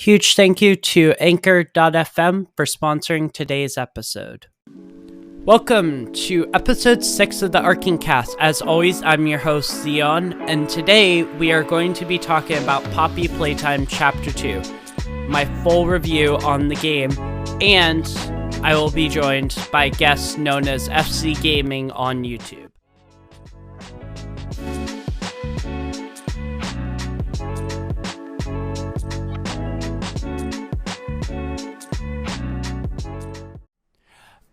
Huge thank you to Anchor.fm for sponsoring today's episode. Welcome to episode 6 of the Arken cast. As always, I'm your host, Zeon, and today we are going to be talking about Poppy Playtime Chapter 2, my full review on the game, and I will be joined by guests known as FC Gaming on YouTube.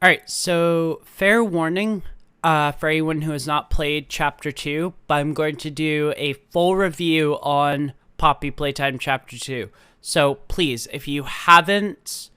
Alright, so fair warning for anyone who has not played Chapter 2, but I'm going to do a full review on Poppy Playtime Chapter 2. So please, if you haven't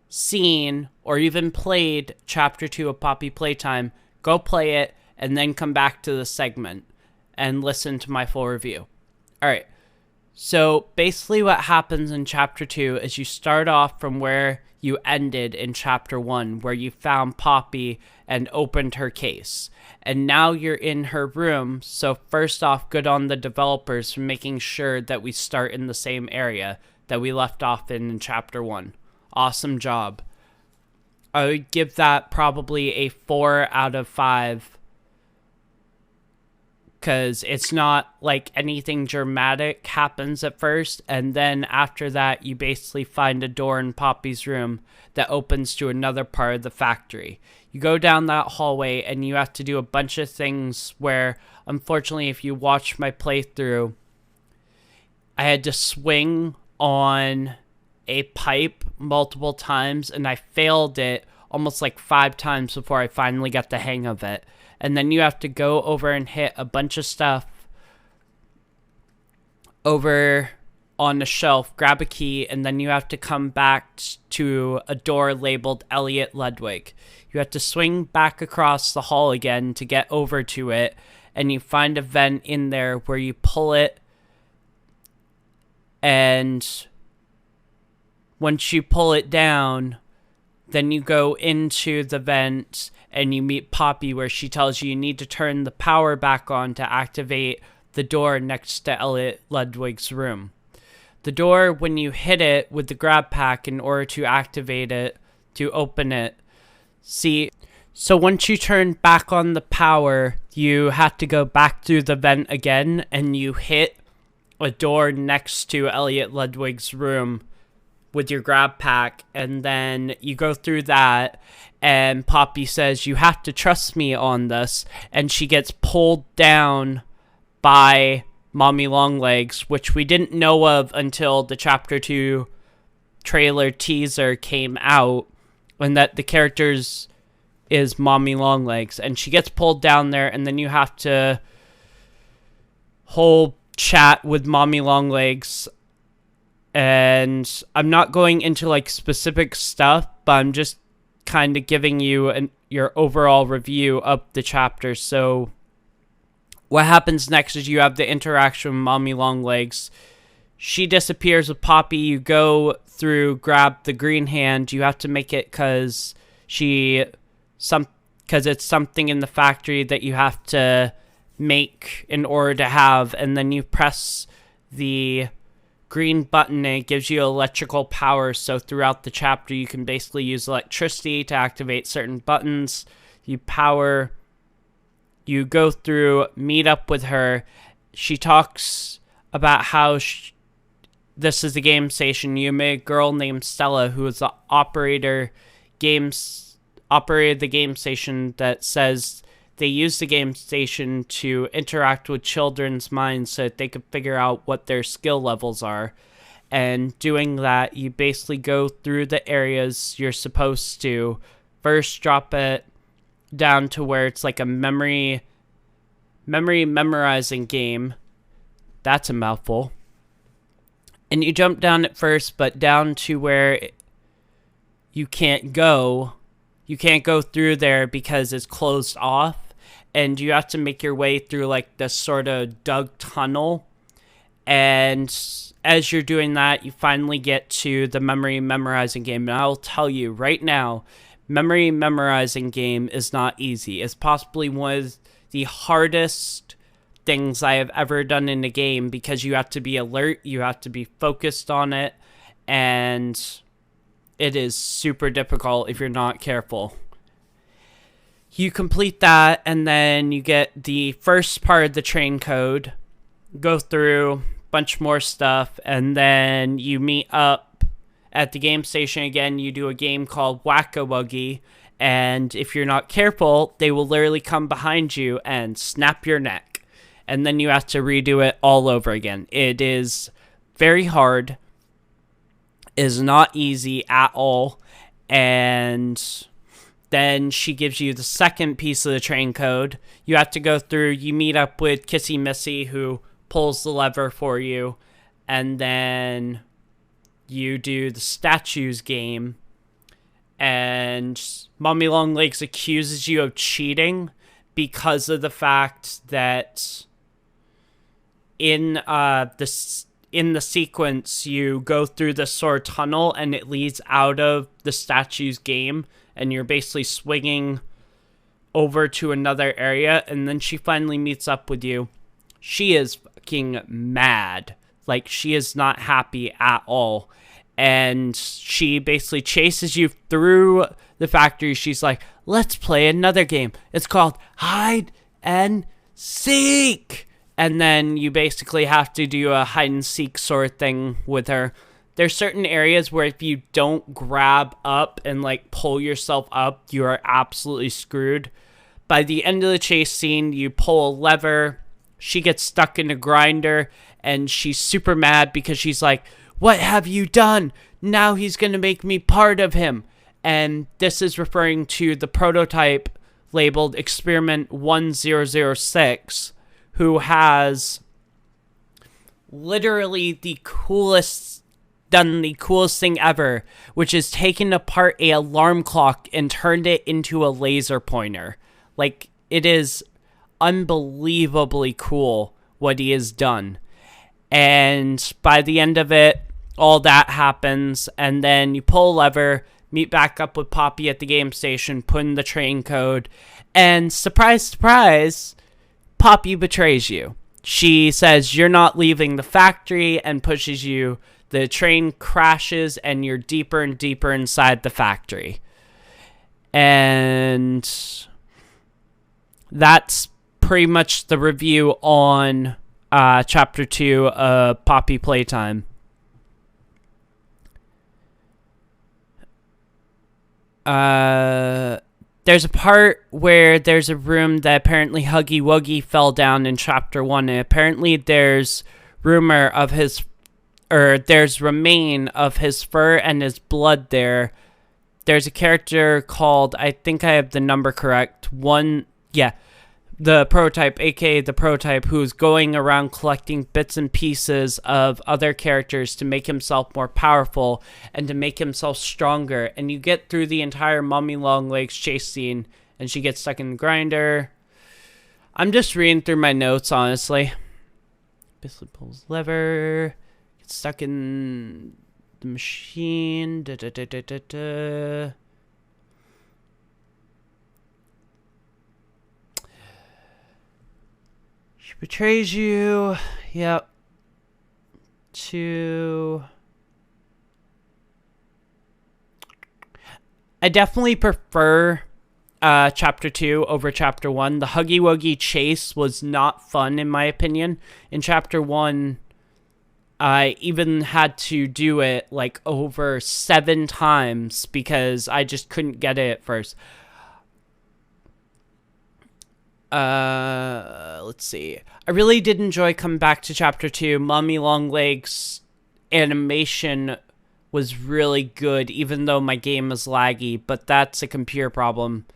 seen or even played Chapter 2 of Poppy Playtime, go play it and then come back to the segment and listen to my full review. Alright, so basically what happens in Chapter 2 is you start off from where you ended in Chapter 1, where you found Poppy and opened her case. And now you're in her room, so first off, good on the developers for making sure that we start in the same area that we left off in Chapter 1. Awesome job. I would give that probably a 4 out of 5. Because it's not like anything dramatic happens at first, and then after that you basically find a door in Poppy's room that opens to another part of the factory. You go down that hallway and you have to do a bunch of things where, unfortunately, if you watch my playthrough, I had to swing on a pipe multiple times, and I failed it almost like 5 times before I finally got the hang of it. And then you have to go over and hit a bunch of stuff over on the shelf, grab a key, and then you have to come back to a door labeled Elliot Ludwig. You have to swing back across the hall again to get over to it, and you find a vent in there where you pull it, and once you pull it down, then you go into the vent and you meet Poppy, where she tells you need to turn the power back on to activate the door next to Elliot Ludwig's room. The door, when you hit it with the grab pack in order to activate it, to open it, so once you turn back on the power, you have to go back through the vent again, and you hit a door next to Elliot Ludwig's room with your grab pack, and then you go through that, and Poppy says, "You have to trust me on this," and she gets pulled down by Mommy Longlegs, which we didn't know of until the Chapter 2 trailer teaser came out, and that the characters is Mommy Longlegs, and she gets pulled down there, and then you have to whole chat with Mommy Longlegs. And I'm not going into like specific stuff, but I'm just kind of giving you your overall review of the chapter. So what happens next is you have the interaction with Mommy Longlegs. She disappears with Poppy. You go through, grab the green hand. You have to make it because it's something in the factory that you have to make in order to have, and then you press the green button and it gives you electrical power. So throughout the chapter you can basically use electricity to activate certain buttons. You go through, meet up with her. She talks about how this is the game station. You met a girl named Stella who is the operated the game station, that says they use the game station to interact with children's minds so that they can figure out what their skill levels are. And doing that, you basically go through the areas you're supposed to. First, drop it down to where it's like a memory memorizing game. That's a mouthful. And you jump down at first, but down to where you can't go. You can't go through there because it's closed off. And you have to make your way through like this sort of dug tunnel. And as you're doing that, you finally get to the memory memorizing game. And I'll tell you right now, memory memorizing game is not easy. It's possibly one of the hardest things I have ever done in a game, because you have to be alert, you have to be focused on it, and it is super difficult if you're not careful. You complete that, and then you get the first part of the train code, go through a bunch more stuff, and then you meet up at the game station again. You do a game called Whack-A-Wuggy, and if you're not careful, they will literally come behind you and snap your neck. And then you have to redo it all over again. It is very hard. It is not easy at all. And then she gives you the second piece of the train code. You have to go through, you meet up with Kissy Missy, who pulls the lever for you. And then you do the statues game. And Mommy Longlegs accuses you of cheating because of the fact that in the sequence, you go through the sword tunnel and it leads out of the statues game, and you're basically swinging over to another area, and then she finally meets up with you. She is fucking mad. Like, she is not happy at all. And she basically chases you through the factory. She's like, let's play another game. It's called Hide and Seek. And then you basically have to do a hide and seek sort of thing with her. There's certain areas where if you don't grab up and like pull yourself up, you are absolutely screwed. By the end of the chase scene, you pull a lever. She gets stuck in a grinder and she's super mad because she's like, what have you done? Now he's going to make me part of him. And this is referring to the prototype labeled Experiment 1006, who has literally done the coolest thing ever, which is taken apart a alarm clock and turned it into a laser pointer. Like, it is unbelievably cool what he has done. And by the end of it, all that happens, and then you pull a lever, meet back up with Poppy at the game station, put in the train code, and surprise, surprise, Poppy betrays you. She says you're not leaving the factory and pushes you. The train crashes and you're deeper and deeper inside the factory. And that's pretty much the review on Chapter 2 of Poppy Playtime. There's a part where there's a room that apparently Huggy Wuggy fell down in Chapter 1, and apparently there's rumor of there's remain of his fur and his blood there. There's a character called, I think I have the number correct, the prototype, aka the prototype, who's going around collecting bits and pieces of other characters to make himself more powerful and to make himself stronger. And you get through the entire Mommy Longlegs chase scene, and she gets stuck in the grinder. I'm just reading through my notes, honestly. Basically pulls lever, gets stuck in the machine. She betrays you. Yep. I definitely prefer Chapter 2 over Chapter 1. The Huggy Wuggy chase was not fun, in my opinion. In Chapter 1, I even had to do it like over 7 times because I just couldn't get it at first. Let's see. I really did enjoy coming back to Chapter 2. Mommy Longlegs animation was really good, even though my game is laggy, but that's a computer problem.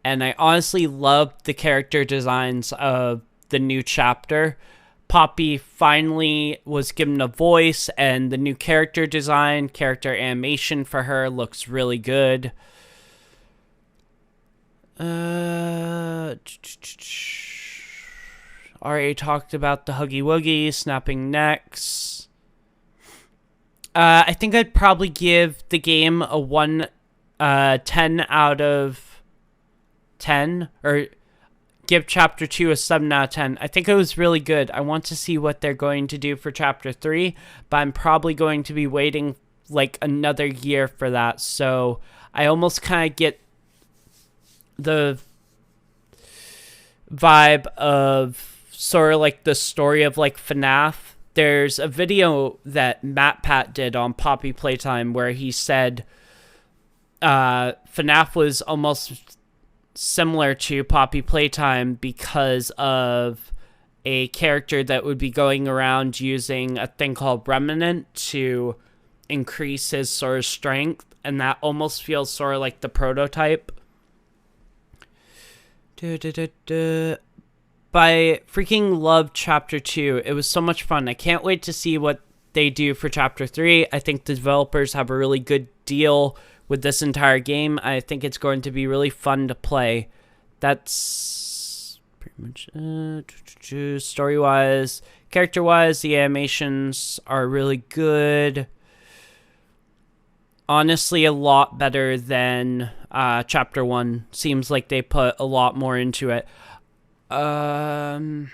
And I honestly loved the character designs of the new chapter. Poppy finally was given a voice, and the new character design, character animation for her looks really good. Already talked about the Huggy Wuggy, snapping necks. I think I'd probably give the game a 10 out of 10, or give Chapter 2 a 7 out of 10. I think it was really good. I want to see what they're going to do for Chapter 3, but I'm probably going to be waiting like another year for that. So I almost kind of get the vibe of sort of like the story of like FNAF. There's a video that MatPat did on Poppy Playtime where he said FNAF was almost similar to Poppy Playtime because of a character that would be going around using a thing called Remnant to increase his sort of strength, and that almost feels sort of like the prototype. I freaking love Chapter 2. It was so much fun. I can't wait to see what they do for Chapter 3. I think the developers have a really good deal with this entire game. I think it's going to be really fun to play. That's pretty much it. Story-wise, character-wise, the animations are really good. Honestly, a lot better than Chapter 1. Seems like they put a lot more into it. Fair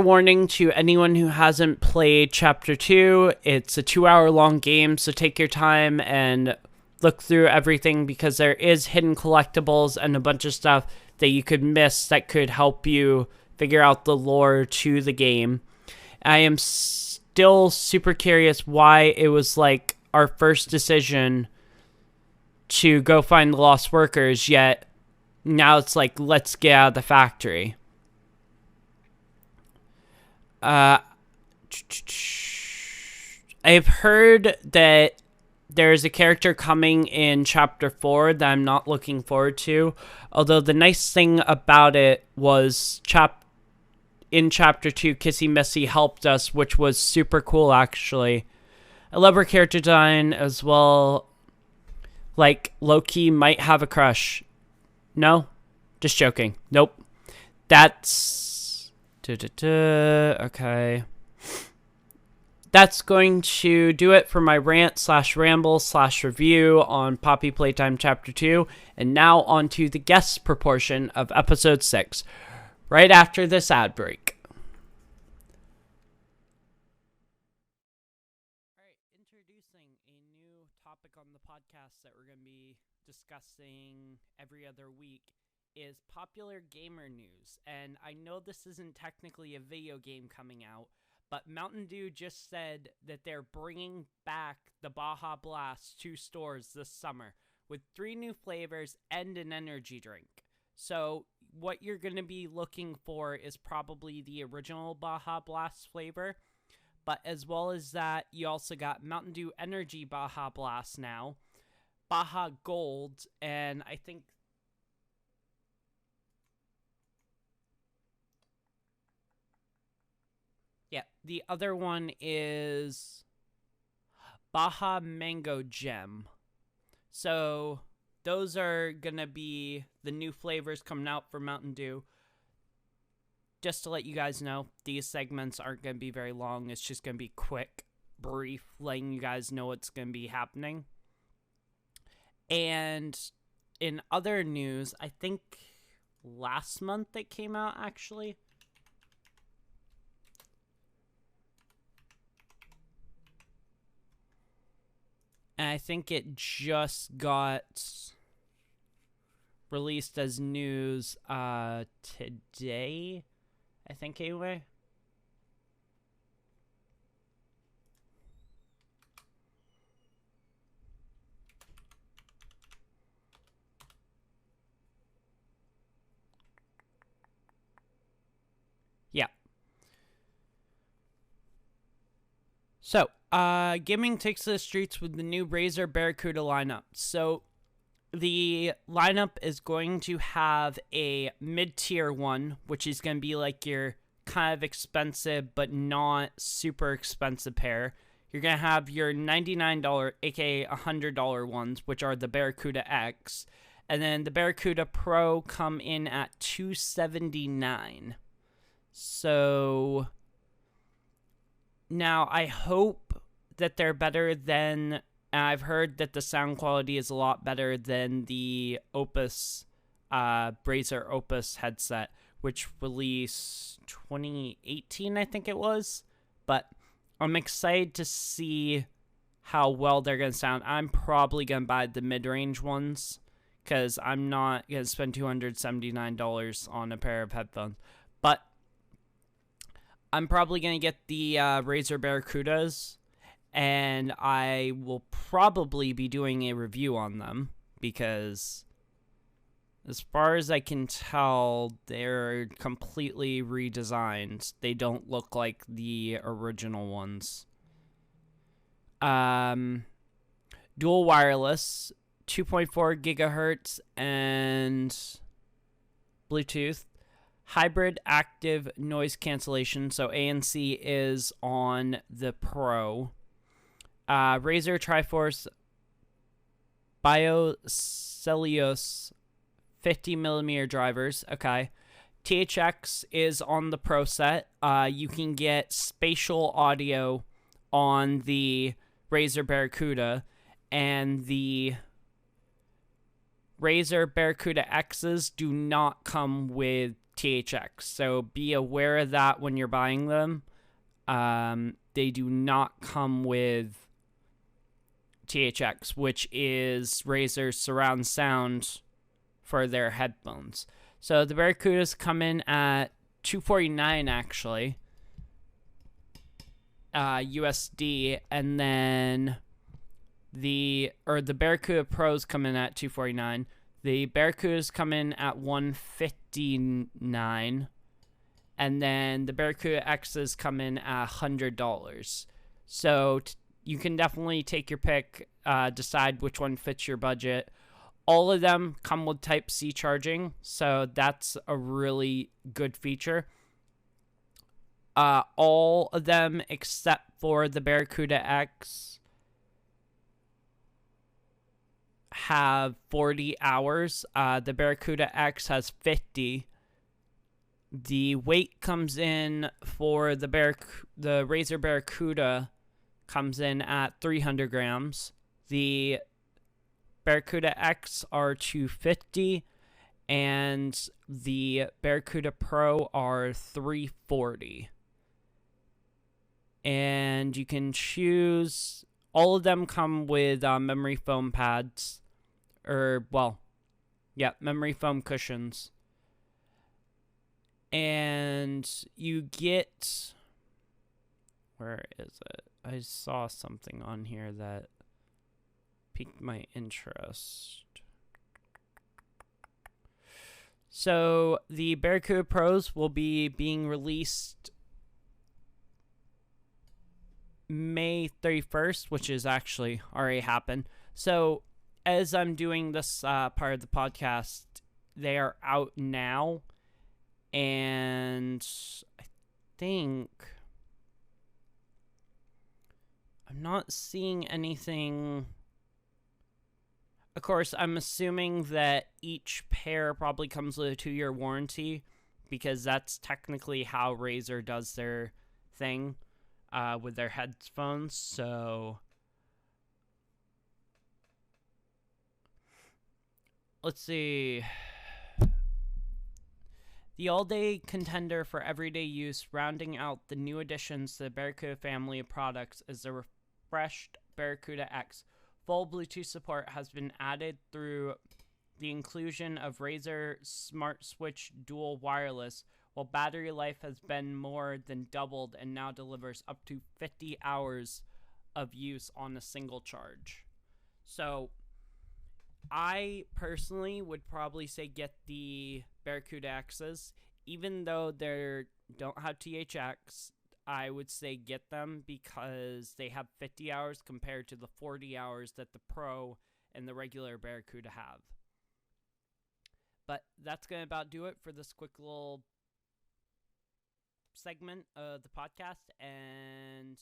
warning to anyone who hasn't played Chapter 2. It's a 2-hour-long game, so take your time and look through everything because there is hidden collectibles and a bunch of stuff that you could miss that could help you figure out the lore to the game. I am still super curious why it was like our first decision to go find the lost workers, yet now it's like, let's get out of the factory. I've heard that there's a character coming in Chapter 4 that I'm not looking forward to, although the nice thing about it was in Chapter 2, Kissy Missy helped us, which was super cool, actually. I love her character design as well. Like, Loki might have a crush. No? Just joking. Nope. That's... Okay. That's going to do it for my rant/ramble/review on Poppy Playtime Chapter 2. And now on to the guest proportion of Episode 6. Right after this ad break. Introducing a new topic on the podcast that we're going to be discussing every other week is popular gamer news. And I know this isn't technically a video game coming out, but Mountain Dew just said that they're bringing back the Baja Blast to stores this summer with 3 new flavors and an energy drink. So what you're going to be looking for is probably the original Baja Blast flavor. But as well as that, you also got Mountain Dew Energy Baja Blast now, Baja Gold, and I think... yeah, the other one is Baja Mango Gem. So those are going to be the new flavors coming out for Mountain Dew. Just to let you guys know, these segments aren't going to be very long. It's just going to be quick, brief, letting you guys know what's going to be happening. And in other news, I think last month it came out, actually. And I think it just got released as news today. I think anyway. Yeah. So, gaming takes to the streets with the new Razer Barracuda lineup. So, the lineup is going to have a mid-tier one, which is going to be like your kind of expensive but not super expensive pair. You're going to have your $99, aka $100 ones, which are the Barracuda X. And then the Barracuda Pro come in at $279. So now I hope that they're better than... And I've heard that the sound quality is a lot better than the Opus, Razer Opus headset, which released 2018, I think it was. But I'm excited to see how well they're going to sound. I'm probably going to buy the mid-range ones because I'm not going to spend $279 on a pair of headphones. But I'm probably going to get the Razer Barracudas, and I will probably be doing a review on them because as far as I can tell, they're completely redesigned. They don't look like the original ones. Dual wireless, 2.4 gigahertz, and Bluetooth. Hybrid active noise cancellation, so ANC is on the Pro. Razer Triforce BioCellulose 50mm drivers. Okay. THX is on the Pro set. You can get spatial audio on the Razer Barracuda, and the Razer Barracuda X's do not come with THX. So be aware of that when you're buying them. They do not come with THX, which is Razer's surround sound for their headphones. So the Barracudas come in at $249 actually, USD, and then the Barracuda Pros come in at $249. The Barracudas come in at $159, and then the Barracuda X's come in at $100. So you can definitely take your pick, decide which one fits your budget. All of them come with Type-C charging, so that's a really good feature. All of them except for the Barracuda X have 40 hours. The Barracuda X has 50. The weight comes in for the Razer Barracuda comes in at 300 grams. The Barracuda X are 250, and the Barracuda Pro are 340. And you can choose, all of them come with memory foam pads, memory foam cushions. And you get, where is it? I saw something on here that piqued my interest. So the Barracuda Pros will be being released May 31st, which is actually already happened. So as I'm doing this part of the podcast, they are out now, and I think I'm not seeing anything. Of course, I'm assuming that each pair probably comes with a 2-year warranty, because that's technically how Razer does their thing with their headphones. So let's see. The all-day contender for everyday use, rounding out the new additions to the Barracuda family of products, is the refreshed Barracuda X. Full Bluetooth support has been added through the inclusion of Razer Smart Switch Dual Wireless, while battery life has been more than doubled and now delivers up to 50 hours of use on a single charge. So I personally would probably say get the Barracuda X's. Even though they don't have THX, I would say get them because they have 50 hours compared to the 40 hours that the Pro and the regular Barracuda have. But that's going to about do it for this quick little segment of the podcast. And